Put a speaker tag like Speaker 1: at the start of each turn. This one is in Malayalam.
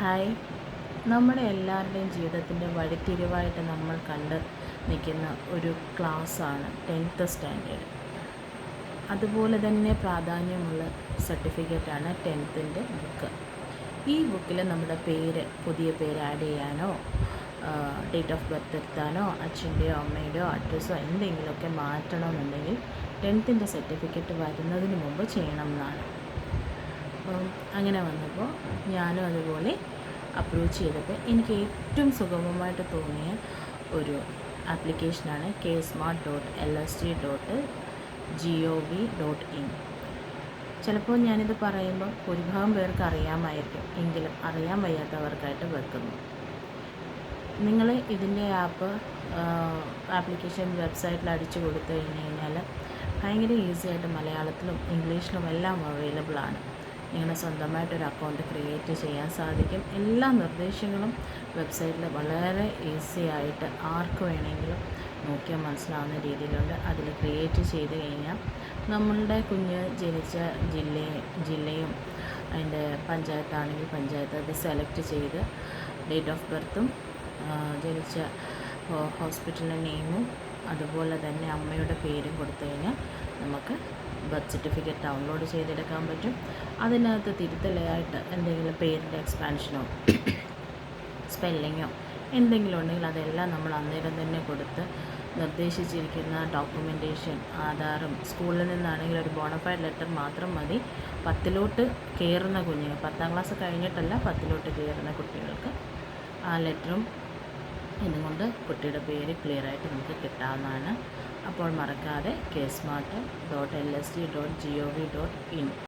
Speaker 1: ഹായ്. നമ്മുടെ എല്ലാവരുടെയും ജീവിതത്തിൻ്റെ വഴിത്തിരിവായിട്ട് നമ്മൾ കണ്ട് നിൽക്കുന്ന ഒരു ക്ലാസ്സാണ് 10th സ്റ്റാൻഡേർഡ്. അതുപോലെ തന്നെ പ്രാധാന്യമുള്ള സർട്ടിഫിക്കറ്റാണ് 10th ബുക്ക്. ഈ ബുക്കിൽ നമ്മുടെ പുതിയ പേര് ആഡ് ചെയ്യാനോ ഡേറ്റ് ഓഫ് ബർത്ത് എടുത്താനോ അച്ഛൻ്റെയോ അമ്മയുടെയോ അഡ്രസ്സോ എന്തെങ്കിലുമൊക്കെ മാറ്റണമെന്നുണ്ടെങ്കിൽ 10th സർട്ടിഫിക്കറ്റ് വരുന്നതിന് മുമ്പ് ചെയ്യണം എന്നാണ്. അപ്പം അങ്ങനെ വന്നപ്പോൾ ഞാനും അതുപോലെ അപ്രോച്ച് ചെയ്തപ്പോൾ എനിക്ക് ഏറ്റവും സുഗമമായിട്ട് തോന്നിയ ഒരു ആപ്ലിക്കേഷനാണ് KSmart.lsg.gov.in. ചിലപ്പോൾ ഞാനിത് പറയുമ്പോൾ ഭൂരിഭാഗം പേർക്ക് അറിയാമായിരിക്കും, എങ്കിലും അറിയാൻ വയ്യാത്തവർക്കായിട്ട് വെക്കുന്നു. നിങ്ങൾ ഇതിൻ്റെ ആപ്ലിക്കേഷൻ വെബ്സൈറ്റിൽ അടിച്ചു കൊടുത്തു കഴിഞ്ഞാൽ ഭയങ്കര ഈസി ആയിട്ട് മലയാളത്തിലും ഇംഗ്ലീഷിലും എല്ലാം അവൈലബിൾ ആണ്. നിങ്ങളുടെ സ്വന്തമായിട്ടൊരു അക്കൗണ്ട് ക്രിയേറ്റ് ചെയ്യാൻ സാധിക്കും. എല്ലാ നിർദ്ദേശങ്ങളും വെബ്സൈറ്റിൽ വളരെ ഈസി ആയിട്ട് ആർക്ക് വേണമെങ്കിലും നോക്കിയാൽ മനസ്സിലാവുന്ന രീതിയിലുണ്ട്. അതിൽ ക്രിയേറ്റ് ചെയ്ത് കഴിഞ്ഞാൽ നമ്മളുടെ കുഞ്ഞ് ജനിച്ച ജില്ലയും അതിൻ്റെ പഞ്ചായത്താണെങ്കിൽ പഞ്ചായത്ത് അത് സെലക്ട് ചെയ്ത് ഡേറ്റ് ഓഫ് ബർത്തും ജനിച്ച ഹോസ്പിറ്റലിൻ്റെ നെയിമും അതുപോലെ തന്നെ അമ്മയുടെ പേരും കൊടുത്തു കഴിഞ്ഞാൽ നമുക്ക് ബർത്ത് സർട്ടിഫിക്കറ്റ് ഡൗൺലോഡ് ചെയ്തെടുക്കാൻ പറ്റും. അതിനകത്ത് തിരുത്തലായിട്ട് എന്തെങ്കിലും പേരിൻ്റെ എക്സ്പാൻഷനോ സ്പെല്ലിങ്ങോ എന്തെങ്കിലും ഉണ്ടെങ്കിൽ അതെല്ലാം നമ്മൾ അന്നേരം തന്നെ കൊടുത്ത് നിർദ്ദേശിച്ചിരിക്കുന്ന ഡോക്യുമെൻറ്റേഷൻ ആധാറും സ്കൂളിൽ നിന്നാണെങ്കിൽ ഒരു ബോണഫൈഡ് ലെറ്റർ മാത്രം മതി. 10th കയറുന്ന കുഞ്ഞുങ്ങൾ, 10th ക്ലാസ് കഴിഞ്ഞിട്ടല്ല 10th കയറുന്ന കുട്ടികൾക്ക് ആ ലെറ്ററും ഇതുകൊണ്ട് കുട്ടിയുടെ പേര് ക്ലിയറായിട്ട് നമുക്ക് കിട്ടാവുന്നതാണ്. അപ്പോൾ മറക്കാതെ KSmart.lsg.gov.in